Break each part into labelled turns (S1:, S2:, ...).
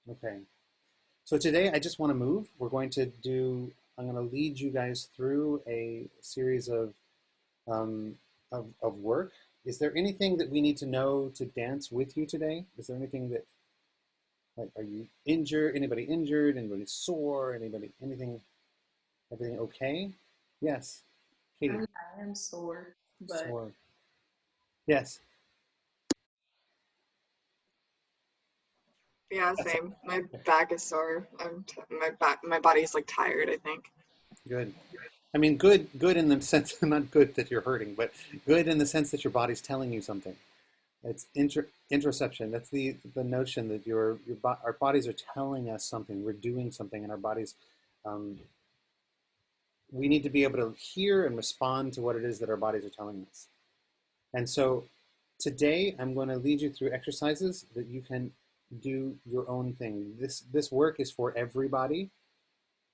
S1: Okay. So today I just want to move. I'm going to lead you guys through a series um, of work. Is there anything that we need to know to dance with you today? Is there anything that, like, are you injured? Anybody injured? Anybody sore? Everything okay? Yes. Katie,
S2: I am sore, but
S1: sore. Yes.
S3: Yeah,
S1: That's
S3: same. My back is sore. My body's like tired, I think.
S1: good. I mean, good in the sense, not good that you're hurting, but good in the sense that your body's telling you something. It's interoception. That's the notion that our bodies are telling us something. We're doing something, and our bodies. Um, we need to be able to hear and respond to what it is that our bodies are telling us. And so, today I'm going to lead you through exercises that you can do your own thing. This work is for everybody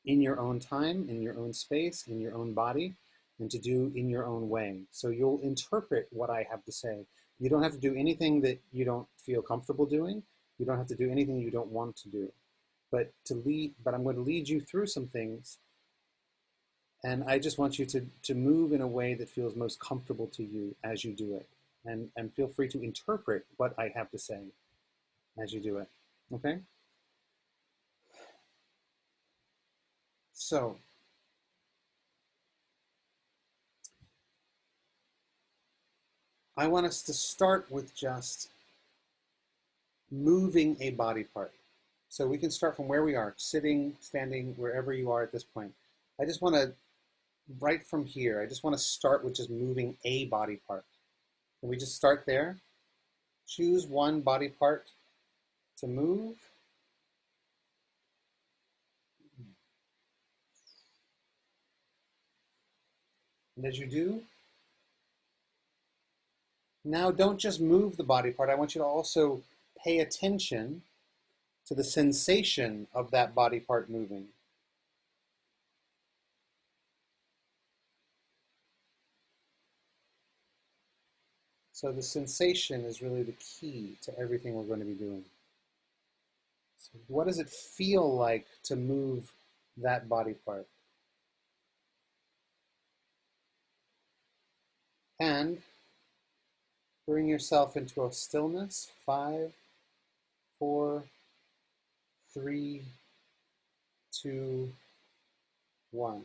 S1: in your own time, in your own space, in your own body, and to do in your own way. So you'll interpret what I have to say. You don't have to do anything that you don't feel comfortable doing. You don't have to do anything you don't want to do. But I'm going to lead you through some things, and I just want you to move in a way that feels most comfortable to you as you do it. And feel free to interpret what I have to say as you do it. Okay? So I want us to start with just moving a body part. So we can start from where we are, sitting, standing, wherever you are at this point. I just want to, right from here, I just want to start with just moving a body part. Can we just start there? Choose one body part to move. And as you do, now don't just move the body part. I want you to also pay attention to the sensation of that body part moving. So the sensation is really the key to everything we're going to be doing. So what does it feel like to move that body part? And bring yourself into a stillness. 5, 4, 3, 2, 1.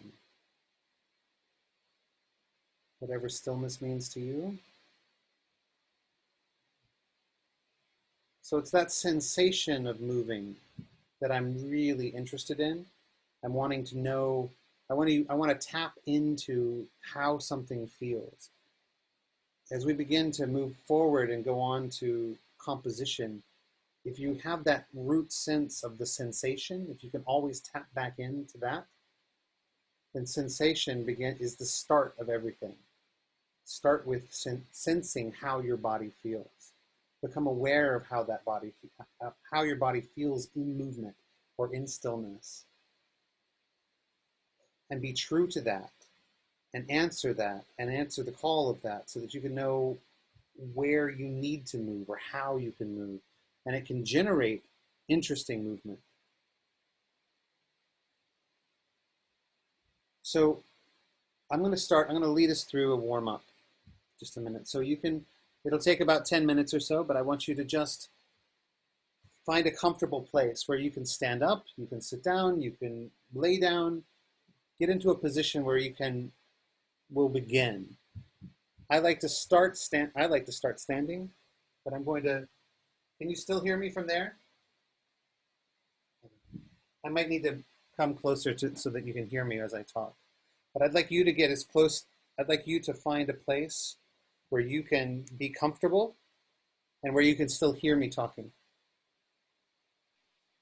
S1: Whatever stillness means to you. So it's that sensation of moving that I'm really interested in. I'm wanting to know, I want to tap into how something feels. As we begin to move forward and go on to composition, if you have that root sense of the sensation, if you can always tap back into that, then sensation is the start of everything. Start with sensing how your body feels. Become aware of how your body feels in movement or in stillness, and be true to that, and answer the call of that, so that you can know where you need to move or how you can move, and it can generate interesting movement. So I'm going to lead us through a warm up, just a minute. So it'll take about 10 minutes or so, but I want you to just find a comfortable place where you can stand up, you can sit down, you can lay down, get into a position where we'll begin. I like to start standing, but can you still hear me from there? I might need to come closer so that you can hear me as I talk. But I'd like you to get as close, I'd like you to find a place where you can be comfortable and where you can still hear me talking.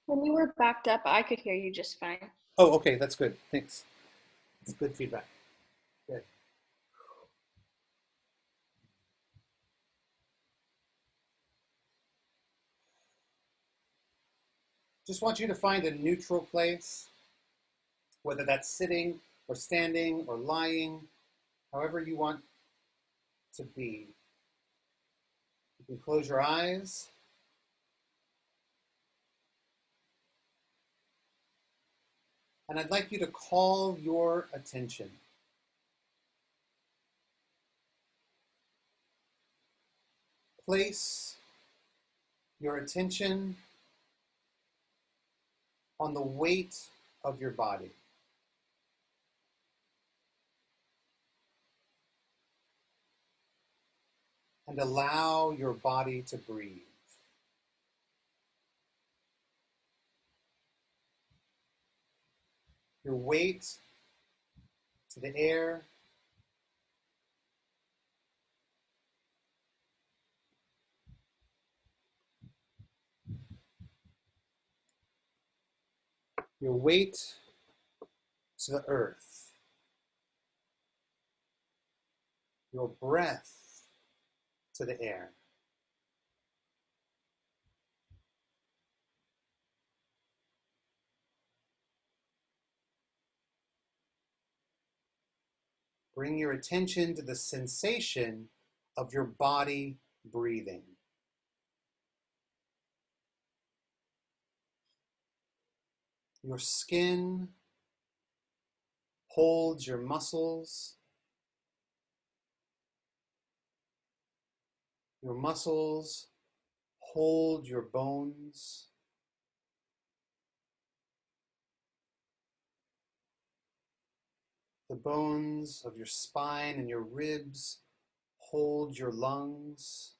S2: when you were backed up, I could hear you just fine.
S1: Oh, okay, that's good. Thanks. That's good feedback. Good. Just want you to find a neutral place, whether that's sitting or standing or lying, however you want to be. You can close your eyes. And I'd like you to call your attention. Place your attention on the weight of your body. And allow your body to breathe. Your weight to the air. Your weight to the earth. Your breath to the air. Bring your attention to the sensation of your body breathing. Your skin holds your muscles. Your muscles hold your bones. The bones of your spine and your ribs hold your lungs.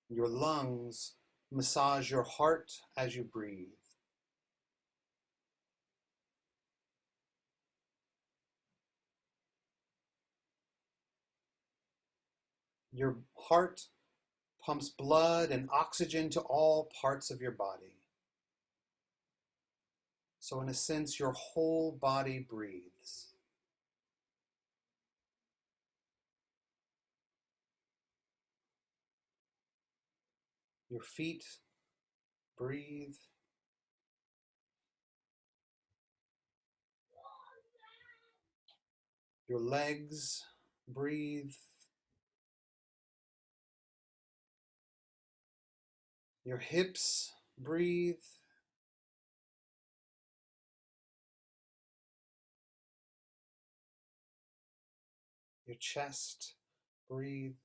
S1: Your lungs massage your heart as you breathe. Your heart pumps blood and oxygen to all parts of your body. So in a sense, your whole body breathes. Your feet breathe. Your legs breathe. Your hips breathe. Your chest breathes.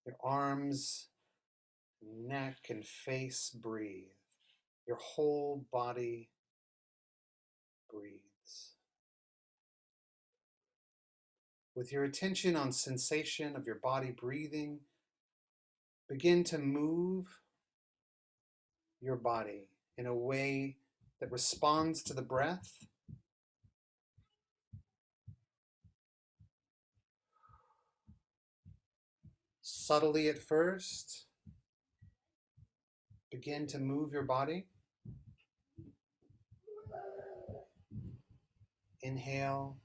S1: Your arms, neck, and face breathe. Your whole body breathes. With your attention on sensation of your body breathing, begin to move your body in a way that responds to the breath. Subtly at first, begin to move your body. Inhale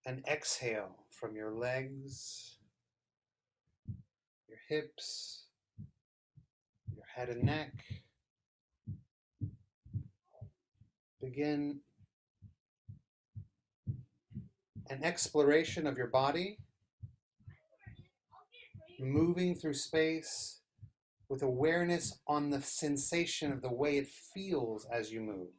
S1: and exhale from your legs, your hips, your head and neck. Begin an exploration of your body, moving through space with awareness on the sensation of the way it feels as you move.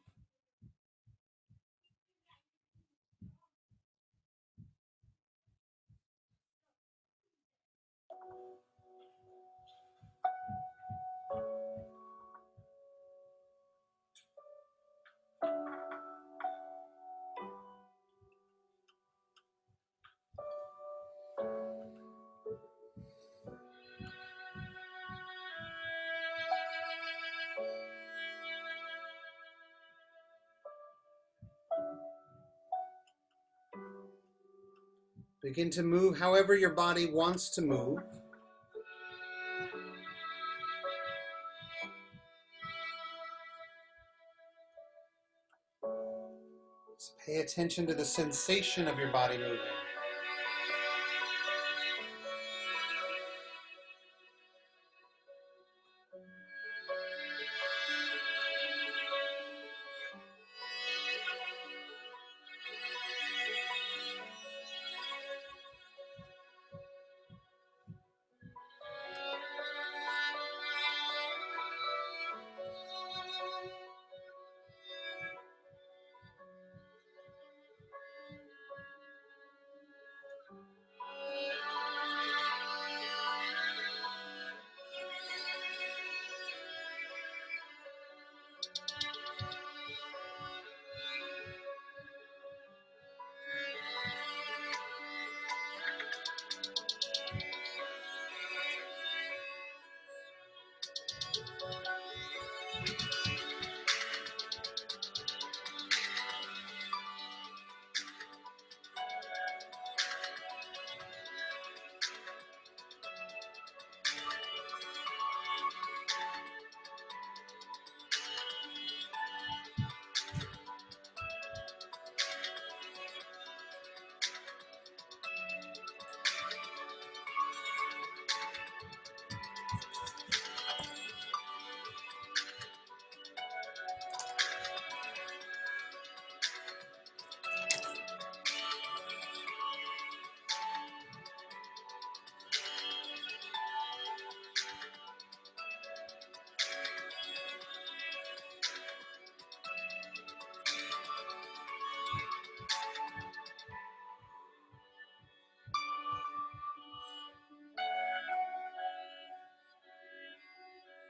S1: Begin to move however your body wants to move. Just pay attention to the sensation of your body moving.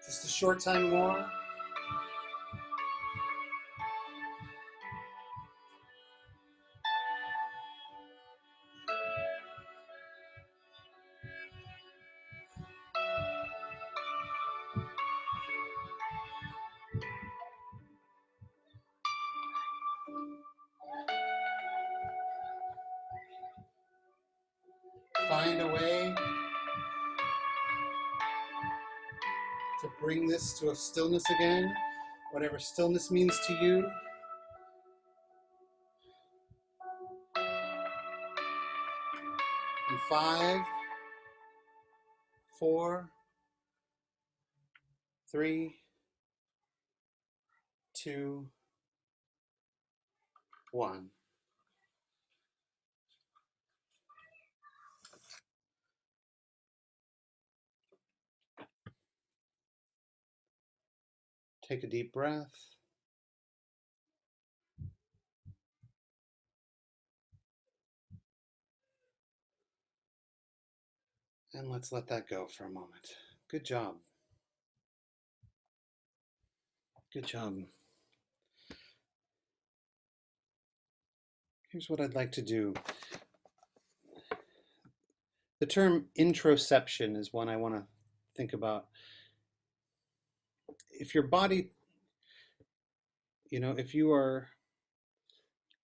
S1: Just a short time more. Find a way to bring this to a stillness again, whatever stillness means to you. In 5, 4, 3, 2, 1. Take a deep breath. And let's let that go for a moment. Good job. Good job. Here's what I'd like to do. The term interoception is one I want to think about. If your body, if you are,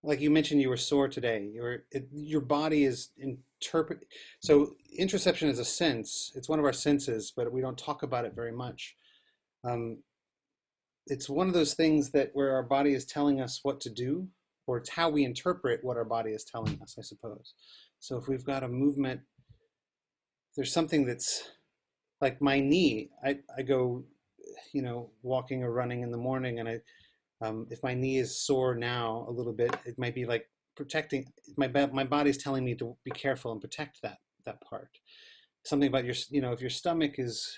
S1: like you mentioned, you were sore today, your body is interpret. So interoception is a sense. It's one of our senses, but we don't talk about it very much. It's one of those things that where our body is telling us what to do, or it's how we interpret what our body is telling us, I suppose. So if we've got a movement, there's something that's like my knee. I go, walking or running in the morning, and if my knee is sore now a little bit, it might be like protecting my body's telling me to be careful and protect that part. Something about your, if your stomach is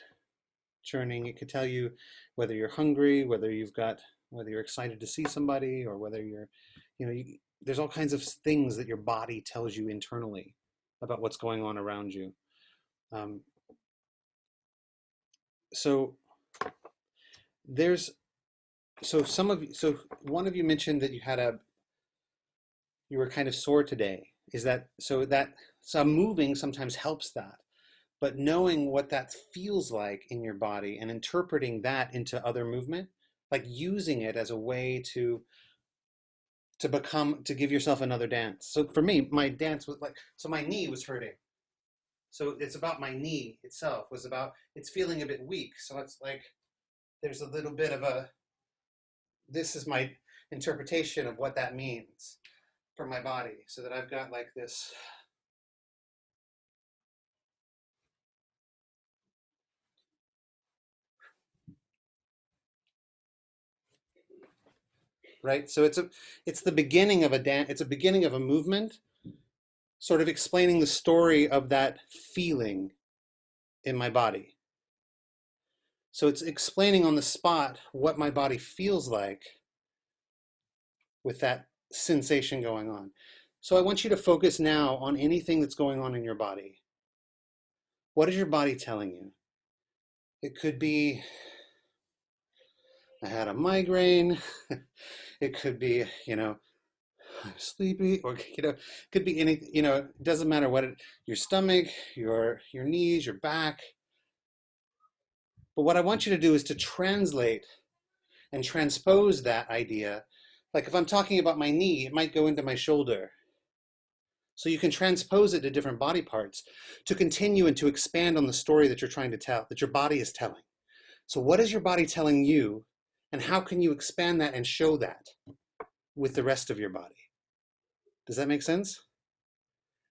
S1: churning, it could tell you whether you're hungry, whether you're excited to see somebody, or whether you're, there's all kinds of things that your body tells you internally about what's going on around you. So one of you mentioned that you were kind of sore today. So moving sometimes helps that, but knowing what that feels like in your body and interpreting that into other movement, like using it as a way to give yourself another dance. So for me, my dance was my knee was hurting. So it's about my knee itself it's feeling a bit weak. So it's like, there's a little bit of this is my interpretation of what that means for my body. So that I've got like this. Right? So it's the beginning of a dance. It's a beginning of a movement, sort of explaining the story of that feeling in my body. So it's explaining on the spot what my body feels like with that sensation going on. So I want you to focus now on anything that's going on in your body. What is your body telling you? It could be, I had a migraine. It could be, I'm sleepy, or, it could be any, it doesn't matter your stomach, your knees, your back. But what I want you to do is to translate and transpose that idea. Like if I'm talking about my knee, it might go into my shoulder. So you can transpose it to different body parts to continue and to expand on the story that you're trying to tell, that your body is telling. So what is your body telling you, and how can you expand that and show that with the rest of your body? Does that make sense?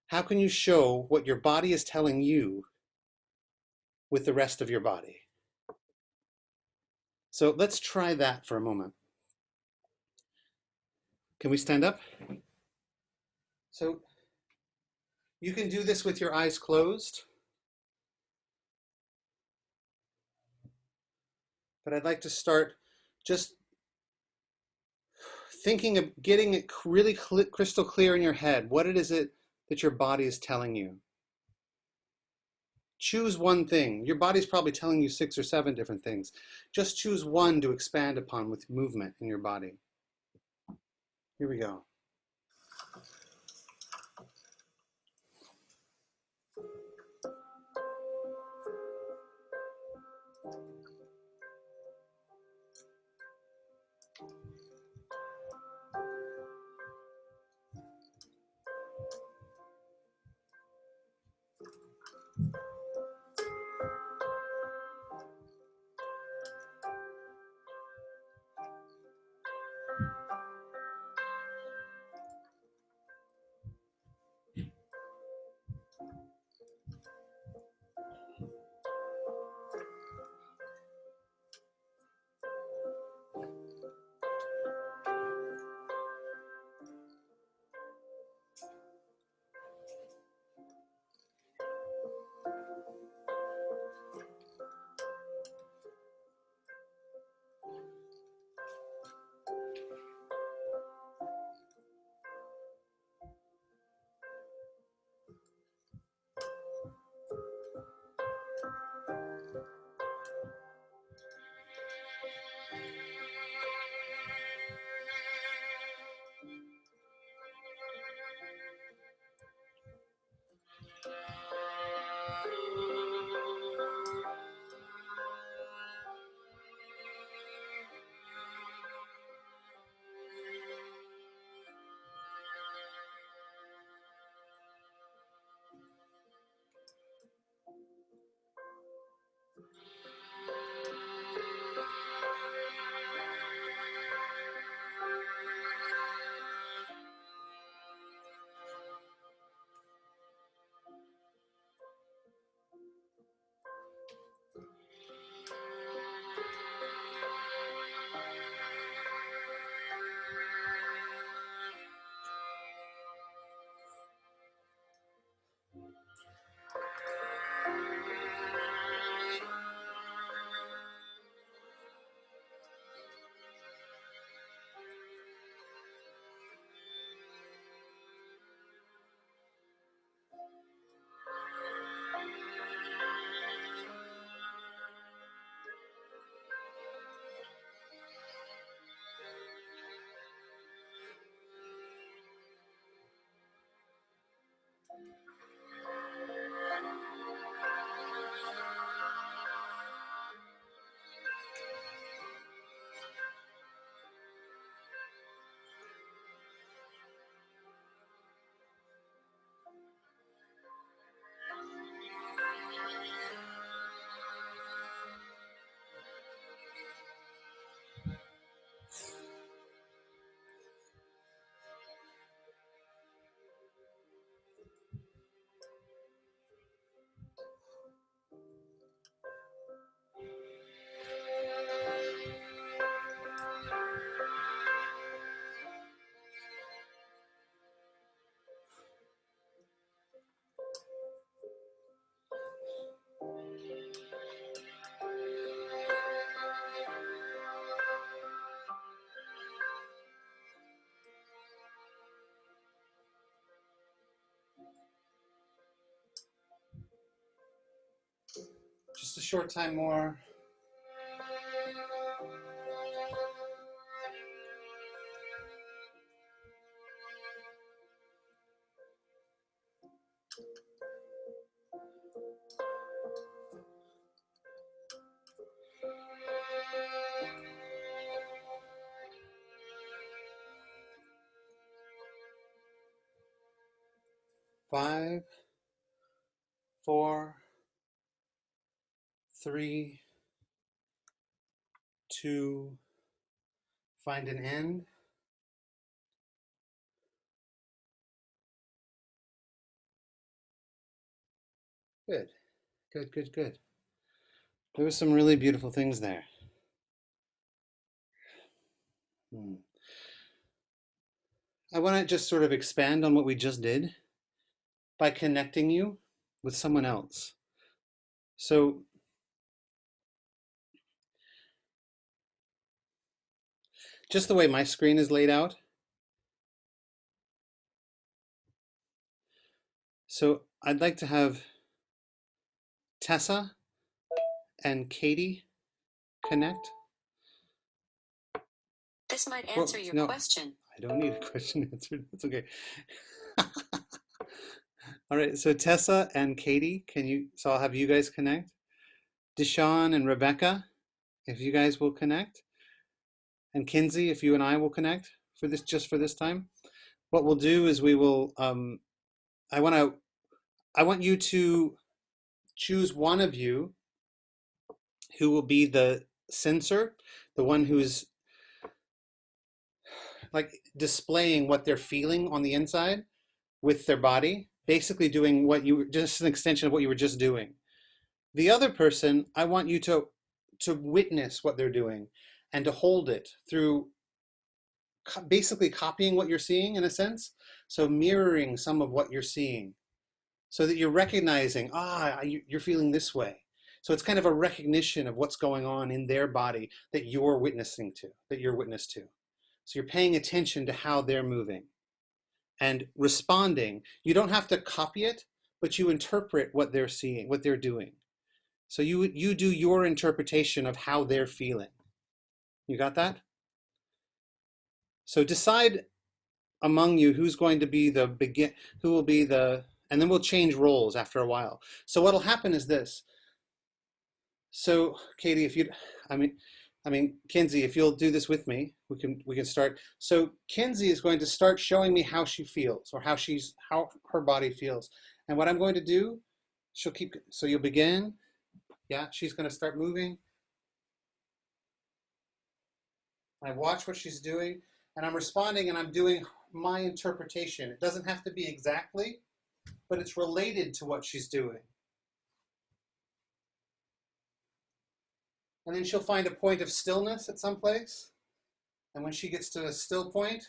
S1: How can you show what your body is telling you with the rest of your body? So let's try that for a moment. Can we stand up? So you can do this with your eyes closed. But I'd like to start just thinking of getting it really crystal clear in your head. What it is that your body is telling you. Choose one thing. Your body's probably telling you 6 or 7 different things. Just choose one to expand upon with movement in your body. Here we go. Just a short time more. Five, four, three, two, find an end. Good, good, good, good. There were some really beautiful things there. I want to just sort of expand on what we just did by connecting you with someone else. So just the way my screen is laid out. So I'd like to have Tessa and Katie connect?
S4: This might answer your question.
S1: I don't need a question answered. That's okay. All right, so Tessa and Katie, so I'll have you guys connect. Deshawn and Rebecca, if you guys will connect. And Kinsey, if you and I will connect for this, just for this time. What we'll do is we will, I want you to choose one of you who will be the sensor, the one who's like displaying what they're feeling on the inside with their body, basically doing just an extension of what you were just doing. The other person, I want you to witness what they're doing and to hold it through basically copying what you're seeing in a sense. So mirroring some of what you're seeing so that you're recognizing, you're feeling this way. So it's kind of a recognition of what's going on in their body that you're witnessing to, that you're witness to. So you're paying attention to how they're moving and responding. You don't have to copy it, but you interpret what they're seeing, what they're doing. So you do your interpretation of how they're feeling. You got that? So decide among you who's going to be who will be and then we'll change roles after a while. So what'll happen is this. So Katie, Kinsey, if you'll do this with me, we can start. So Kinsey is going to start showing me how she feels or how her body feels. And what I'm going to do, so you'll begin. Yeah, she's going to start moving. I watch what she's doing and I'm responding and I'm doing my interpretation. It doesn't have to be exactly, but it's related to what she's doing. And then she'll find a point of stillness at some place. And when she gets to a still point,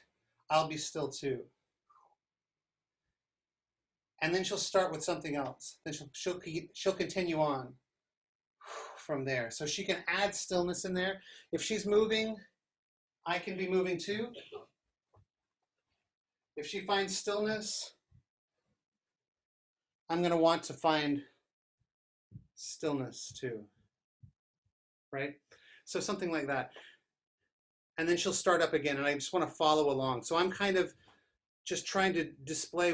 S1: I'll be still too. And then she'll start with something else. Then she'll continue on from there. So she can add stillness in there. If she's moving, I can be moving too. If she finds stillness, I'm going to want to find stillness too. Right? So something like that. And then she'll start up again, and I just want to follow along. So I'm kind of just trying to display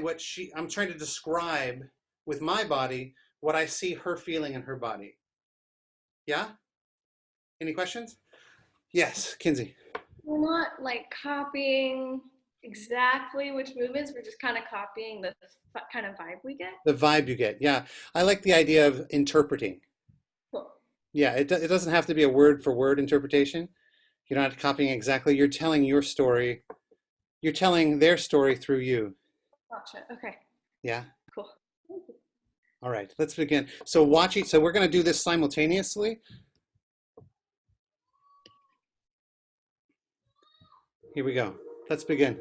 S1: I'm trying to describe with my body what I see her feeling in her body. Yeah? Any questions? Yes, Kinsey.
S2: We're not like copying exactly which movements, we're just kind of copying the kind of vibe we get.
S1: The vibe you get, yeah. I like the idea of interpreting.
S2: Cool.
S1: Yeah, it doesn't have to be a word for word interpretation. You're not copying exactly. You're telling your story. You're telling their story through you.
S2: Gotcha. Okay.
S1: Yeah.
S2: Cool. Thank you.
S1: All right, let's begin. So so we're going to do this simultaneously. Here we go. Let's begin.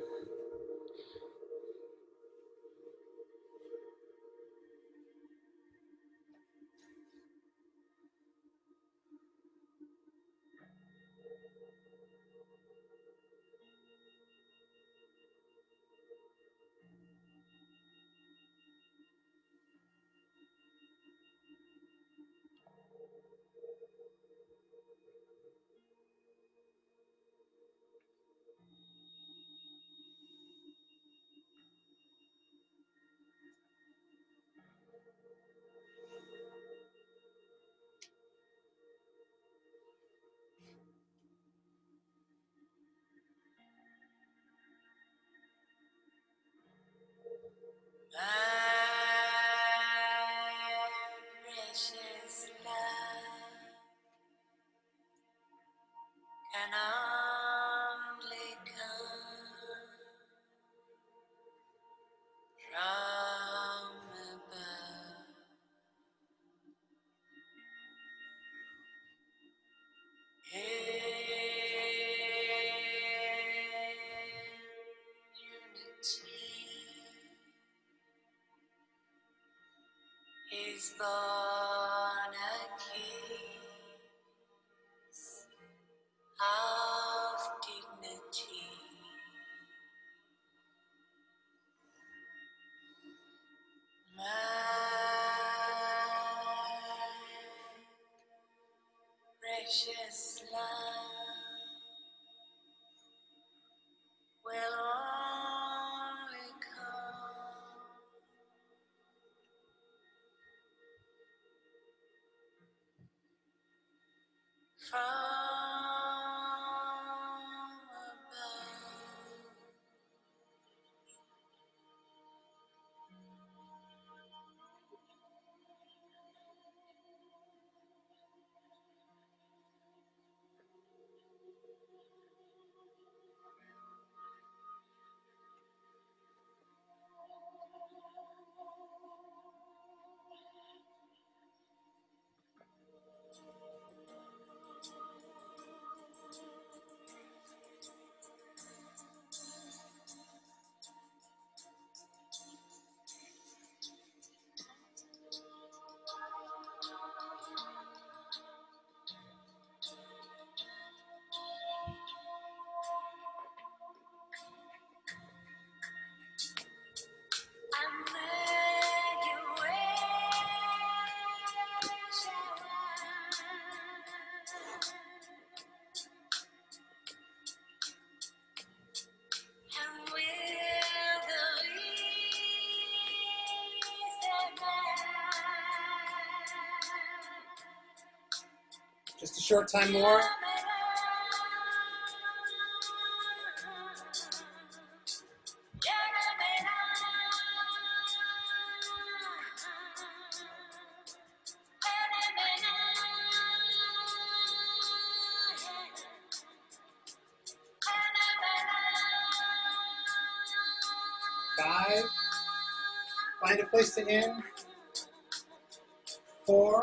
S4: Precious love can only come from above. In unity is born a king of dignity. My precious love will only come from above. And there you wish I was. And with the least advance,
S1: Just a short time more. Five. Find a place to end. 4,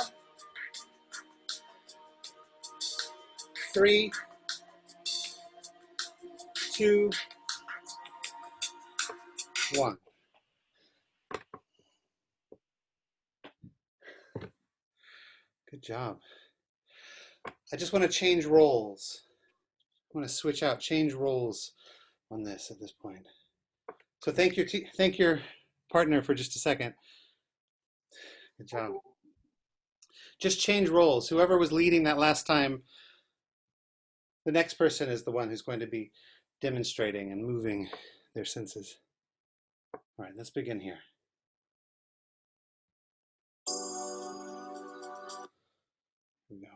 S1: 3, 2, 1. Good job. I just want to change roles. I want to switch out, change roles on this at this point. So thank your partner for just a second. Good job. Just change roles. Whoever was leading that last time, the next person is the one who's going to be demonstrating and moving their senses. All right, let's begin here. Here we go.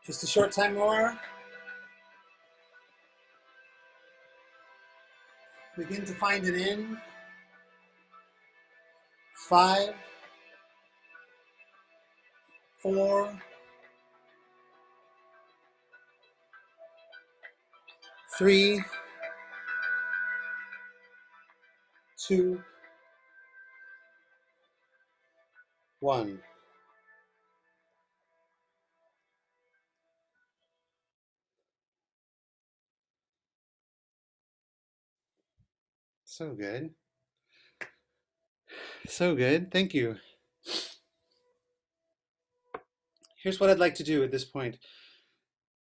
S1: Just a short time more. Begin to find it in 5, 4, 3, 2, 1. So good. So good. Thank you. Here's what I'd like to do at this point.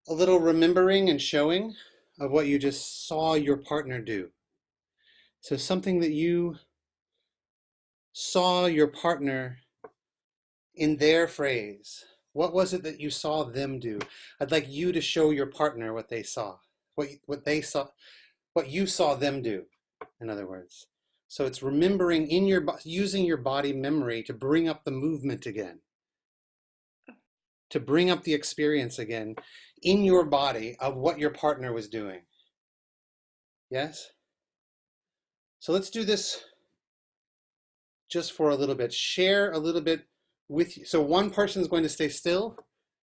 S1: A little remembering and showing of what you just saw your partner do. So something that you saw your partner in their phrase. What was it that you saw them do? I'd like you to show your partner what they saw, what they saw, what you saw them do, in other words. So it's remembering in your, using your body memory to bring up the movement again, to bring up the experience again in your body of what your partner was doing. Yes? So let's do this just for a little bit. Share a little bit with you. So one person is going to stay still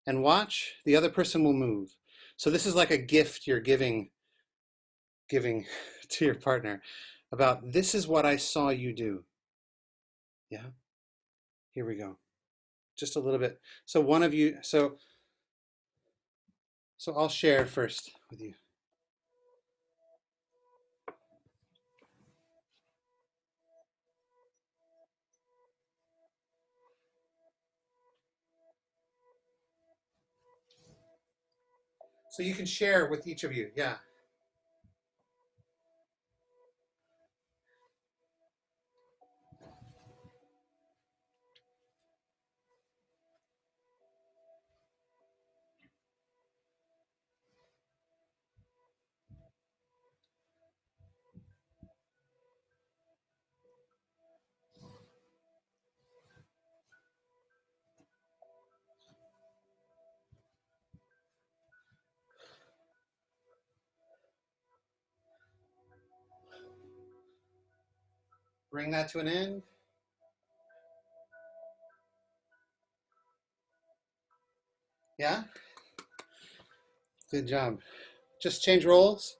S1: and watch. The other person will move. So this is like a gift you're giving to your partner about, this is what I saw you do. Yeah. Here we go. Just a little bit. So one of you, so I'll share first with you. So you can share with each of you. Yeah. Bring that to an end. Yeah. Good job. Just change roles.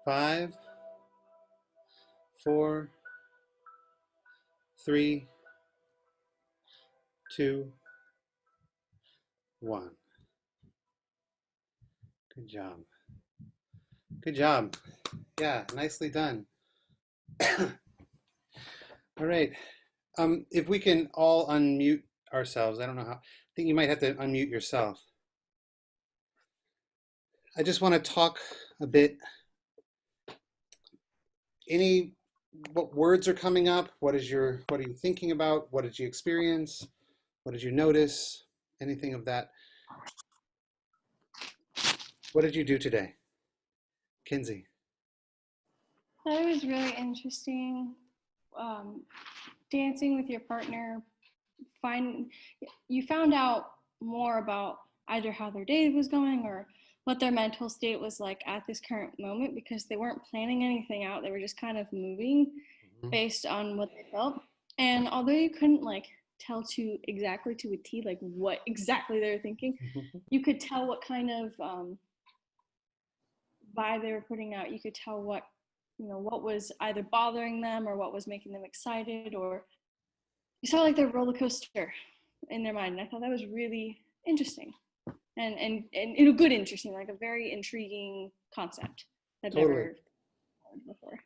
S1: Five, 4, 3, 2, one. Good job. Good job. Yeah, nicely done. All right. If we can all unmute ourselves, I don't know how. I think you might have to unmute yourself. I just want to talk a bit. What words are coming up? What are you thinking about? What did you experience? What did you notice? Anything of that? What did you do today? Kinsey.
S2: That was really interesting. Dancing with your partner, you found out more about either how their day was going or what their mental state was like at this current moment, because they weren't planning anything out. They were just kind of moving based on what they felt. And although you couldn't like tell to exactly to a T like what exactly they were thinking, you could tell what kind of vibe they were putting out. You could tell what was either bothering them or what was making them excited, or you saw like their roller coaster in their mind. And I thought that was really interesting and a good interesting, like a very intriguing concept I've
S1: Totally.
S2: never heard before.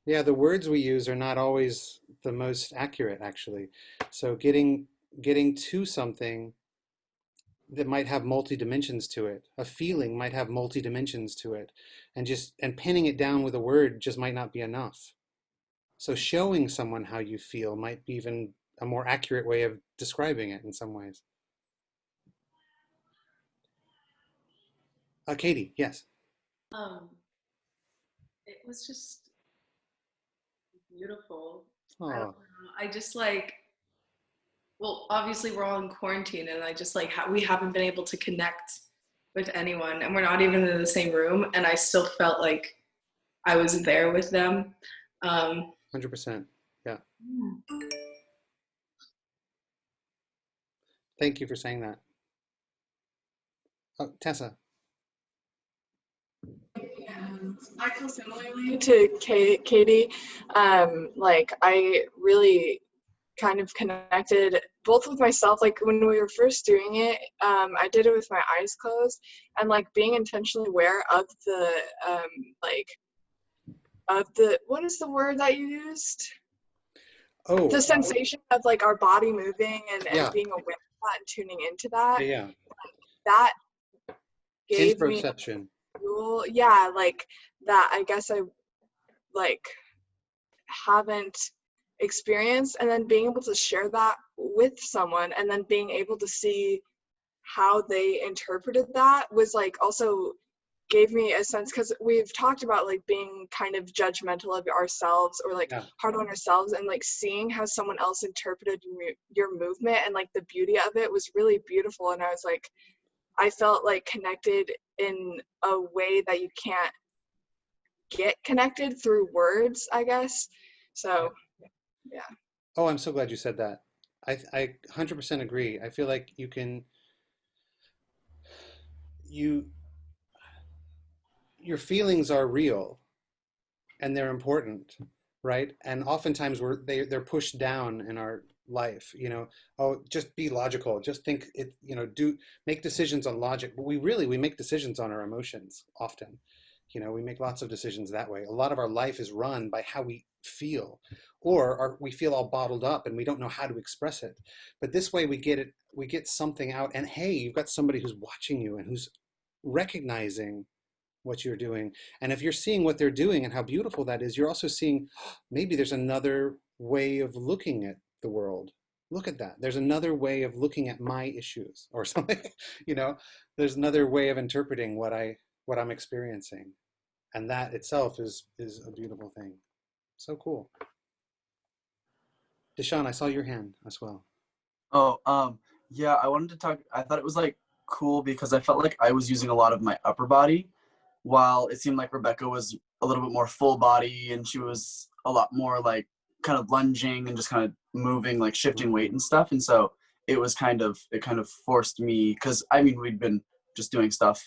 S1: Yeah, the words we use are not always the most accurate, actually. So getting to something that might have multi-dimensions to it, a feeling might have multi-dimensions to it, and pinning it down with a word just might not be enough. So showing someone how you feel might be even a more accurate way of describing it in some ways. Katie, yes.
S5: It was just beautiful. I
S1: Oh,
S5: don't know. I just like, well, obviously we're all in quarantine, and I just like we haven't been able to connect with anyone, and we're not even in the same room, and I still felt like I was there with them.
S1: 100%. Yeah. Thank you for saying that. Oh, Tessa.
S3: I feel similarly to Katie. Like I really kind of connected both with myself. Like when we were first doing it, I did it with my eyes closed, and like being intentionally aware of the what is the word that you used?
S1: Oh,
S3: The sensation of like our body moving and
S1: yeah.
S3: being aware of that and tuning into that.
S1: Yeah.
S3: That gave me
S1: Interoception.
S3: yeah, like that I guess I like haven't experienced, and then being able to share that with someone and then being able to see how they interpreted that was like also gave me a sense, because we've talked about like being kind of judgmental of ourselves or like hard on ourselves, and like seeing how someone else interpreted your movement and like the beauty of it was really beautiful. And I was like, I felt like connected in a way that you can't get connected through words, I guess. So yeah.
S1: Oh, I'm so glad you said that. I 100% agree. I feel like your feelings are real and they're important, right? And oftentimes they're pushed down in our life, oh, just be logical, just think it, make decisions on logic. But we make decisions on our emotions often. We make lots of decisions that way. A lot of our life is run by how we feel, or we feel all bottled up and we don't know how to express it. But this way we get something out, and hey, you've got somebody who's watching you and who's recognizing what you're doing. And if you're seeing what they're doing and how beautiful that is, you're also seeing maybe there's another way of looking at the world. Look at that. There's another way of looking at my issues or something. There's another way of interpreting what I'm experiencing. And that itself is a beautiful thing. So cool. Deshaun, I saw your hand as well.
S6: Oh, yeah, I wanted to talk. I thought it was like cool because I felt like I was using a lot of my upper body, while it seemed like Rebecca was a little bit more full body, and she was a lot more like kind of lunging and just kind of moving, like shifting weight and stuff. And so it kind of forced me, because I mean, we'd been just doing stuff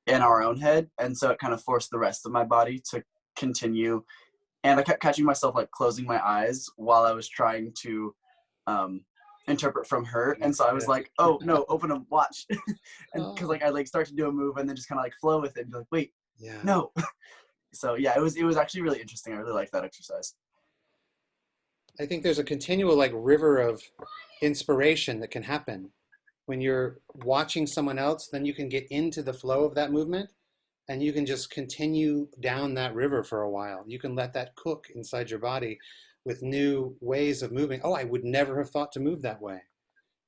S6: in our own head, and so it kind of forced the rest of my body to continue. And I kept catching myself like closing my eyes while I was trying to interpret from her. And so I was like, oh no, open them, watch. And because like I like start to do a move and then just kind of like flow with it and be like, wait,
S1: Yeah.
S6: no. So yeah, it was actually really interesting. I really liked that exercise.
S1: I think there's a continual like river of inspiration that can happen when you're watching someone else. Then you can get into the flow of that movement, and you can just continue down that river for a while. You can let that cook inside your body with new ways of moving. Oh, I would never have thought to move that way.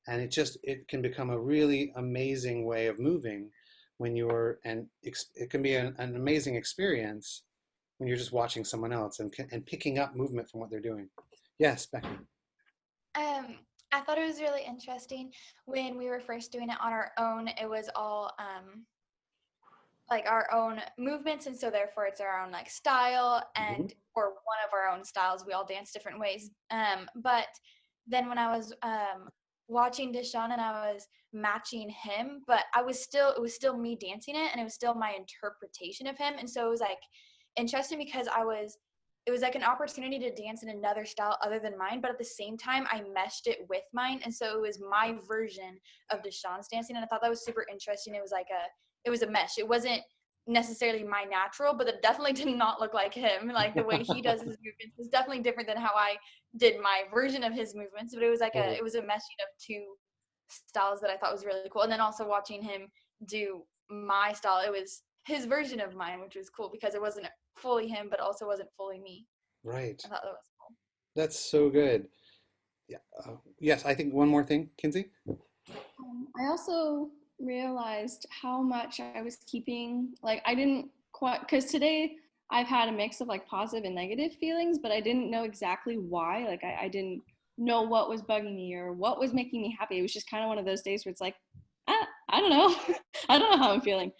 S1: And it can become a really amazing way of moving when it can be an amazing experience when you're just watching someone else and picking up movement from what they're doing. Yes, Becky.
S7: I thought it was really interesting when we were first doing it on our own. It was all like our own movements, and so therefore it's our own like style, and or one of our own styles. We all dance different ways. But then when I was watching Deshaun and I was matching him, but it was still me dancing it, and it was still my interpretation of him. And so it was like interesting because it was like an opportunity to dance in another style other than mine, but at the same time I meshed it with mine, and so it was my version of Deshaun's dancing, and I thought that was super interesting. It was a mesh. It wasn't necessarily my natural, but it definitely did not look like him. Like the way he does his movements was definitely different than how I did my version of his movements, but it was like it was a meshing of two styles that I thought was really cool. And then also watching him do my style, it was his version of mine, which was cool because it wasn't fully him, but also wasn't fully me.
S1: Right.
S7: I thought that was cool.
S1: That's so good. Yeah. Yes, I think one more thing, Kinsey.
S2: I also realized how much I was keeping, like I didn't quite, because today I've had a mix of like positive and negative feelings, but I didn't know exactly why. Like I didn't know what was bugging me or what was making me happy. It was just kind of one of those days where it's like, I don't know. I don't know how I'm feeling.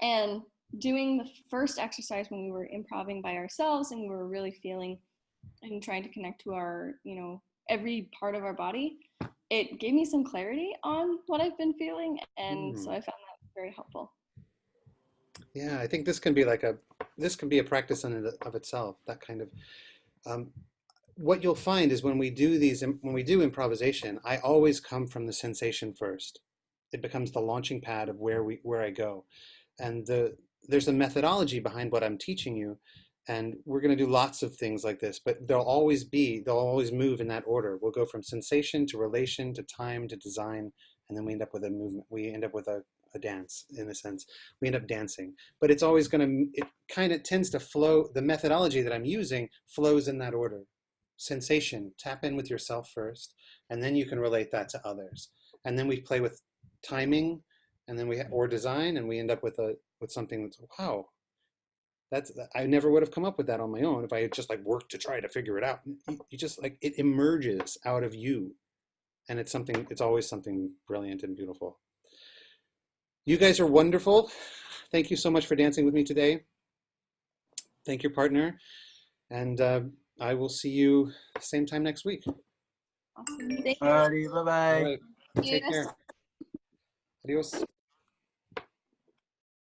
S2: And doing the first exercise when we were improvising by ourselves and we were really feeling and trying to connect to our, every part of our body, it gave me some clarity on what I've been feeling. And so I found that very helpful.
S1: Yeah, I think this can be a practice in and of itself, that kind of, what you'll find is when we do improvisation, I always come from the sensation first. It becomes the launching pad of where I go. And there's a methodology behind what I'm teaching you, and we're going to do lots of things like this, but they'll always move in that order. We'll go from sensation to relation to time to design, and then we end up with a movement. We end up with a dance, in a sense. We end up dancing, but it's always it kind of tends to flow. The methodology that I'm using flows in that order. Sensation, tap in with yourself first, and then you can relate that to others. And then we play with timing, and then or design, and we end up with something that's, wow, I never would have come up with that on my own if I had just like worked to try to figure it out. You just like, it emerges out of you, and it's always something brilliant and beautiful. You guys are wonderful. Thank you so much for dancing with me today. Thank your partner, and I will see you same time next week.
S2: Awesome. Thank you.
S6: Alrighty, bye-bye.
S1: All right. Take care. Adios.